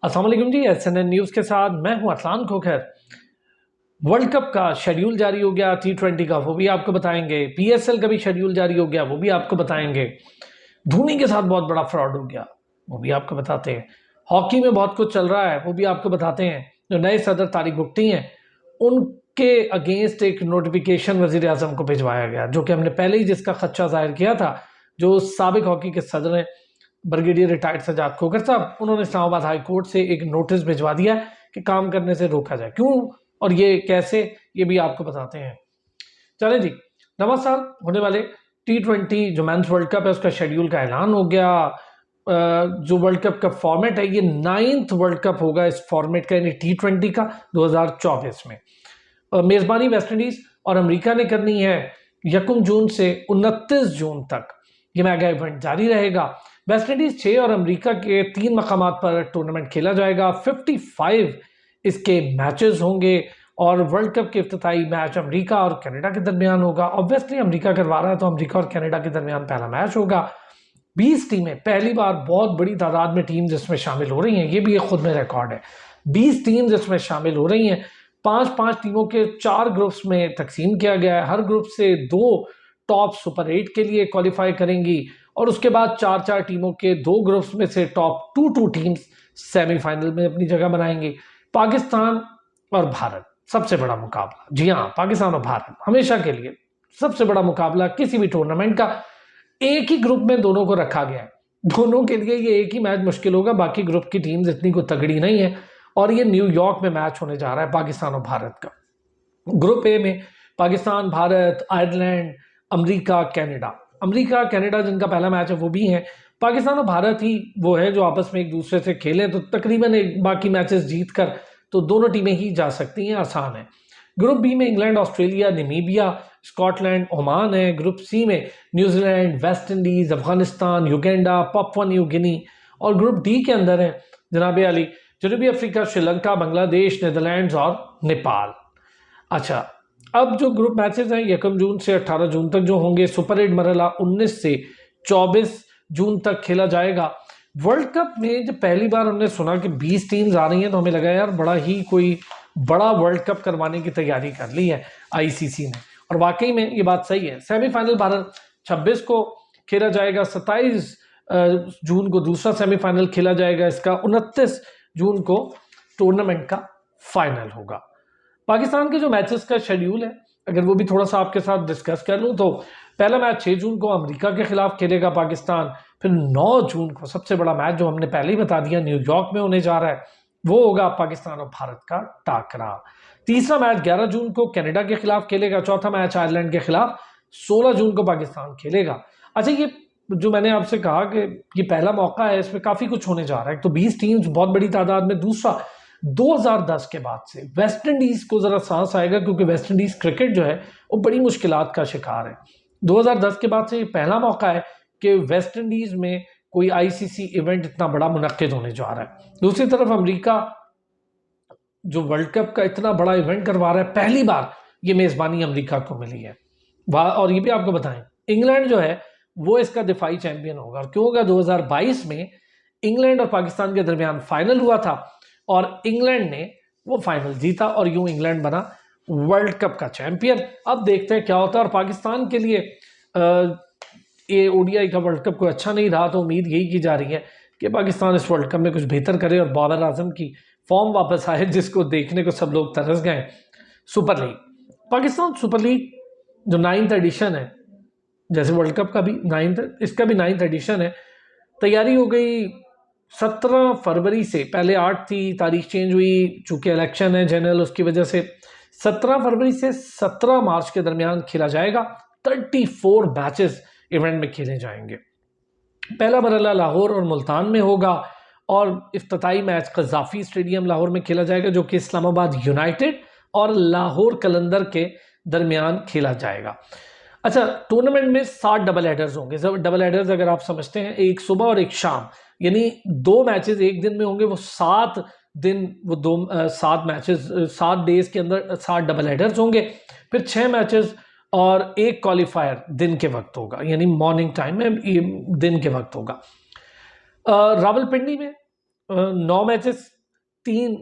अस्सलाम वालेकुम जी, SNN news के साथ मैं हूं अरसलान खोखर। वर्ल्ड कप का शेड्यूल जारी हो गया, T20 का वो भी आपको बताएंगे। PSL का भी शेड्यूल जारी हो गया, वो भी आपको बताएंगे। धोनी के साथ बहुत बड़ा फ्रॉड हो गया, वो भी आपको बताते हैं। हॉकी में बहुत कुछ चल रहा है, वो भी आपको बताते हैं। जो नए सदर तारिक भुगती हैं, उनके अगेंस्ट एक नोटिफिकेशन वजीर आजम को भिजवाया गया, जो कि हमने पहले ही जिसका खदशा जाहिर किया था। जो साबिक हॉकी के सदर हैं ब्रिगेडियर रिटायर्ड सजाद खोखर साहब, उन्होंने इस्लामाबाद हाई कोर्ट से एक नोटिस भिजवा दिया कि काम करने से रोका जाए। क्यों और ये कैसे, ये भी आपको बताते हैं। चलें जी, नवा साल होने वाले T20 जो मेंस वर्ल्ड कप है उसका शेड्यूल का ऐलान हो गया। जो वर्ल्ड कप का फॉर्मेट है, ये 9th वर्ल्ड कप होगा इस फॉर्मेट का, यानी T20 का 2024 में। मेजबानी वेस्टइंडीज और अमेरिका ने करनी है। 1 जून से 29 जून तक ये मेगा इवेंट जारी रहेगा। वेस्टइंडीज 6 और अमेरिका के 3 मकामात पर टूर्नामेंट खेला जाएगा। 55 इसके मैचेस होंगे और वर्ल्ड कप के इफ्तिताई मैच अमेरिका और कनाडा के दरमियान होगा। ऑब्वियसली अमेरिका करवा रहा है तो अमेरिका और कनाडा के दरमियान पहला मैच होगा। 20 टीमें, पहली बार बहुत बड़ी तादाद में टीम जिसमें शामिल हो रही हैं, ये भी एक खुद में रिकॉर्ड है। 20 टीम जिसमें शामिल हो रही हैं। 5-5 टीमों के 4 ग्रुप्स में तकसीम किया गया है। हर ग्रुप से 2 टॉप सुपर 8 के लिए क्वालिफाई करेंगी और उसके बाद 4-4 टीमों के 2 ग्रुप्स में से टॉप 2 टीम्स सेमीफाइनल में अपनी जगह बनाएंगी। पाकिस्तान और भारत सबसे बड़ा मुकाबला, जी हाँ, पाकिस्तान और भारत हमेशा के लिए सबसे बड़ा मुकाबला किसी भी टूर्नामेंट का। एक ही ग्रुप में दोनों को रखा गया है, दोनों के लिए ये एक ही मैच मुश्किल होगा। बाकी ग्रुप की टीम्स इतनी को तगड़ी नहीं है और ये न्यूयॉर्क में मैच होने जा रहा है पाकिस्तान और भारत का। ग्रुप ए में Pakistan, Bharat, Ireland, America, Canada. America Canada जिनका पहला मैच है वो भी है। पाकिस्तान और भारत ही वो है जो आपस में एक दूसरे से खेलें तो तकरीबन बाकी मैचेस जीत कर तो दोनों टीमें ही जा सकती हैं, आसान है। ग्रुप बी में England, Australia, Namibia, Scotland, Oman है। ग्रुप सी में New Zealand, West Indies, Afghanistan, Uganda, Papua New Guinea. और ग्रुप डी के अंदर है जनाब अली जनूबी अफ्रीका, श्रीलंका, बांग्लादेश, नीदरलैंड्स और नेपाल। अच्छा, अब जो ग्रुप मैचेस हैं 1 जून से 18 जून तक जो होंगे। सुपर 8 मरहला 19 से 24 जून तक खेला जाएगा। वर्ल्ड कप में जब पहली बार हमने सुना कि 20 टीम्स आ रही हैं तो हमें लगा यार बड़ा ही कोई बड़ा वर्ल्ड कप करवाने की तैयारी कर ली है ICC ने, और वाकई में ये बात सही है। सेमीफाइनल भारत 26 को खेला जाएगा। 27 जून को दूसरा सेमीफाइनल खेला जाएगा। इसका 29 जून को टूर्नामेंट का फाइनल होगा। पाकिस्तान के जो मैचेस का शेड्यूल है, अगर वो भी थोड़ा सा आपके साथ डिस्कस कर लूँ तो पहला मैच 6 जून को अमेरिका के खिलाफ खेलेगा पाकिस्तान। फिर 9 जून को सबसे बड़ा मैच जो हमने पहले ही बता दिया न्यूयॉर्क में होने जा रहा है, वो होगा पाकिस्तान और भारत का टाकरा। तीसरा मैच 11 जून को कनाडा के खिलाफ खेलेगा। चौथा मैच आयरलैंड के खिलाफ 16 जून को पाकिस्तान खेलेगा। अच्छा, ये जो मैंने आपसे कहा कि ये पहला मौका है, इसमें काफ़ी कुछ होने जा रहा है। तो 20 टीम्स बहुत बड़ी तादाद में। दूसरा, 2010 के बाद से वेस्ट इंडीज को ज़रा सांस आएगा, क्योंकि वेस्ट इंडीज क्रिकेट जो है वो बड़ी मुश्किलात का शिकार है। 2010 के बाद से ये पहला मौका है कि वेस्ट इंडीज में कोई ICC इवेंट इतना बड़ा मुनक्किद होने जा रहा है। दूसरी तरफ अमेरिका जो वर्ल्ड कप का इतना बड़ा इवेंट करवा रहा है, पहली बार ये मेज़बानी अमेरिका को मिली है। और ये भी आपको बताएं, इंग्लैंड जो है वो इसका दिफाई चैंपियन होगा। और क्यों होगा? 2022 में इंग्लैंड और पाकिस्तान के दरमियान फाइनल हुआ था और इंग्लैंड ने वो फाइनल जीता और यूं इंग्लैंड बना वर्ल्ड कप का चैंपियन। अब देखते हैं क्या होता है। और पाकिस्तान के लिए ये ODI का वर्ल्ड कप कोई अच्छा नहीं रहा, तो उम्मीद यही की जा रही है कि पाकिस्तान इस वर्ल्ड कप में कुछ बेहतर करे और बाबर आजम की फॉर्म वापस आए, जिसको देखने को सब लोग तरस गए। Super league, Pakistan super league जो 9th एडिशन है, जैसे वर्ल्ड कप का भी 9th, इसका भी 9th एडिशन है। तैयारी हो गई 17 फरवरी से, पहले 8 थी, तारीख चेंज हुई चूंकि इलेक्शन है जनरल, उसकी वजह से 17 फरवरी से 17 मार्च के दरमियान खेला जाएगा। 34 मैचेस इवेंट में खेले जाएंगे। पहला मरहला लाहौर और मुल्तान में होगा और इफ्तिताई मैच कज़ाफ़ी स्टेडियम लाहौर में खेला जाएगा, जो कि इस्लामाबाद यूनाइटेड और लाहौर कलंदर के दरमियान खेला जाएगा। अच्छा, टूर्नामेंट में 7 डबल हेडर्स होंगे। डबल हेडर्स अगर आप समझते हैं, एक सुबह और एक शाम, यानी 2 मैचेस एक दिन में होंगे। वो 7 दिन, वो 7 मैचेस 7 डेज के अंदर 7 डबल हेडर्स होंगे। फिर 6 मैचेस और 1 क्वालिफायर दिन के वक्त होगा, यानी मॉर्निंग टाइम में दिन के वक्त होगा। रावलपिंडी में 9 मैचेस, 3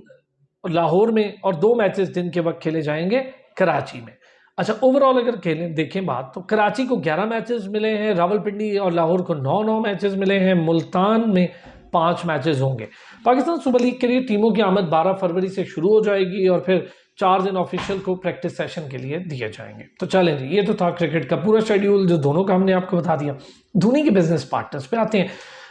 लाहौर में और 2 मैचेस दिन के वक्त खेले जाएंगे कराची में। अच्छा, ओवरऑल अगर खेलें देखें बात, तो कराची को 11 मैचेस मिले हैं, रावलपिंडी और लाहौर को 9 मैचेस मिले हैं, मुल्तान में 5 मैचेस होंगे। पाकिस्तान सुपर लीग के लिए टीमों की आमद 12 फरवरी से शुरू हो जाएगी और फिर 4 दिन ऑफिशियल को प्रैक्टिस सेशन के लिए दिए जाएंगे। तो चलें जी, ये तो था क्रिकेट का पूरा शेड्यूल जो दोनों का हमने आपको बता दिया। धोनी के बिजनेस पार्टनर्स पे आते हैं।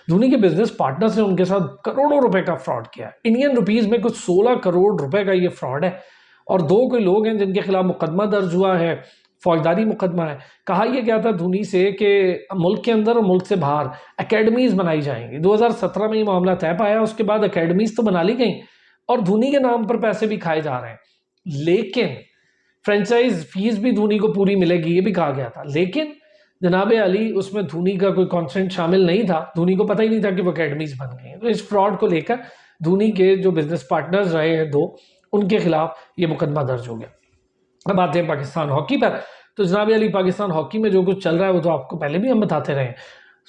धोनी के बिजनेस पार्टनर्स ने उनके साथ करोड़ों रुपए का फ्रॉड किया है। इंडियन रुपीज में कुछ 16 करोड़ रुपए का ये फ्रॉड है और 2 कोई लोग हैं जिनके खिलाफ मुकदमा दर्ज हुआ है, फौजदारी मुकदमा है। कहा यह गया था धोनी से कि मुल्क के अंदर और मुल्क से बाहर एकेडमीज बनाई जाएंगी। 2017 में ये मामला तय पाया, उसके बाद एकेडमीज तो बना ली गई और धोनी के नाम पर पैसे भी खाए जा रहे हैं। लेकिन फ्रेंचाइज फीस भी धोनी को पूरी मिलेगी, ये भी कहा गया था। लेकिन जनाब अली, उसमें धोनी का कोई कॉन्सेंट शामिल नहीं था। धोनी को पता ही नहीं था कि वो अकेडमीज बन गई हैं। तो इस फ्रॉड को लेकर धोनी के जो बिजनेस पार्टनर्स रहे हैं 2, उनके खिलाफ ये मुकदमा दर्ज हो गया। अब आते हैं पाकिस्तान हॉकी पर। तो जनाब अली, पाकिस्तान हॉकी में जो कुछ चल रहा है वो तो आपको पहले भी हम बताते रहे।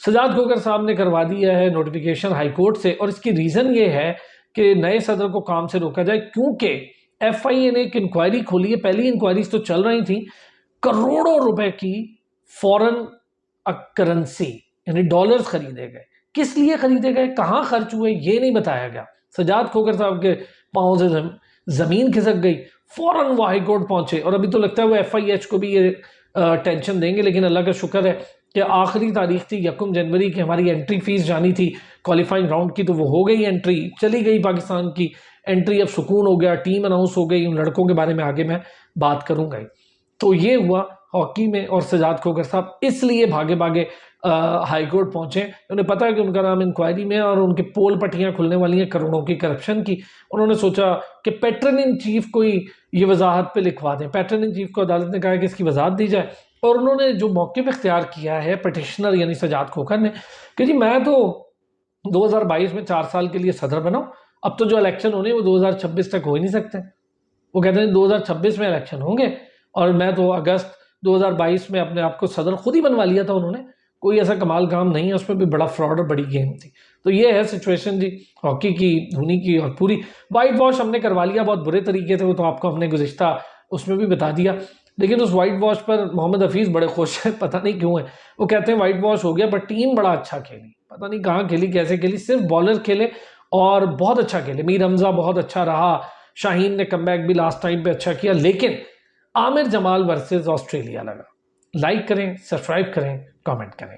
सजाद खोकर साहब ने करवा दिया है नोटिफिकेशन हाईकोर्ट से, और इसकी रीज़न ये है कि नए सदर को काम से रोका जाए, क्योंकि FIA ने एक इंक्वायरी खोली है। पहली इंक्वायरीज तो चल रही थी, करोड़ों रुपए की फॉरेन करेंसी यानी डॉलर्स खरीदे गए। किस लिए खरीदे गए, कहाँ खर्च हुए, ये नहीं बताया गया। सजाद खोकर साहब के पाँव से जमीन खिसक गई, फौरन वो हाईकोर्ट पहुंचे और अभी तो लगता है वो FIH को भी ये टेंशन देंगे। लेकिन अल्लाह का शुक्र है कि आखिरी तारीख थी 1 जनवरी की, हमारी एंट्री फीस जानी थी क्वालिफाइंग राउंड की, तो वो हो गई, एंट्री चली गई पाकिस्तान की एंट्री। अब सुकून हो गया, टीम अनाउंस हो गई। उन लड़कों के बारे में आगे मैं बात करूंगा। तो ये हुआ हॉकी में, और सजाद खोकर साहब इसलिए भागे भागे हाई कोर्ट पहुंचे। उन्हें पता है कि उनका नाम इंक्वायरी में है और उनके पोल पट्टियां खुलने वाली हैं करोड़ों की करप्शन की। उन्होंने सोचा कि पैट्रन इन चीफ को ही ये वजाहत पे लिखवा दें। पैट्रन इन चीफ को अदालत ने कहा कि इसकी वजाहत दी जाए, और उन्होंने जो मौके पर इख्तियार किया है पटिशनर यानी सजाद खोकर ने, कि जी मैं तो 2022 में 4 साल के लिए सदर बनाऊं, अब तो जो इलेक्शन होने वो 2026 तक हो ही नहीं सकते। वो कहते हैं 2026 में इलेक्शन होंगे और मैं तो अगस्त 2022 में अपने आप को सदर खुद ही बनवा लिया था। उन्होंने कोई ऐसा कमाल काम नहीं है, उसमें भी बड़ा फ्रॉड और बड़ी गेम थी। तो ये है सिचुएशन जी हॉकी की, धोनी की, और पूरी वाइट वॉश हमने करवा लिया बहुत बुरे तरीके से। वो तो आपको हमने गुज़िश्ता उसमें भी बता दिया। लेकिन उस वाइट वॉश पर मोहम्मद हफीज़ बड़े खुश हैं, पता नहीं क्यों है। वो कहते हैं वाइट वॉश हो गया, बट टीम बड़ा अच्छा खेली, पता नहीं कहाँ खेली, कैसे खेली, सिर्फ बॉलर खेले और बहुत अच्छा खेले। मीर हमजा बहुत अच्छा रहा, शाहीन ने कमबैक भी लास्ट टाइम पे अच्छा किया। लेकिन आमिर जमाल वर्सेस ऑस्ट्रेलिया लगा। लाइक करें, सब्सक्राइब करें, कमेंट करें।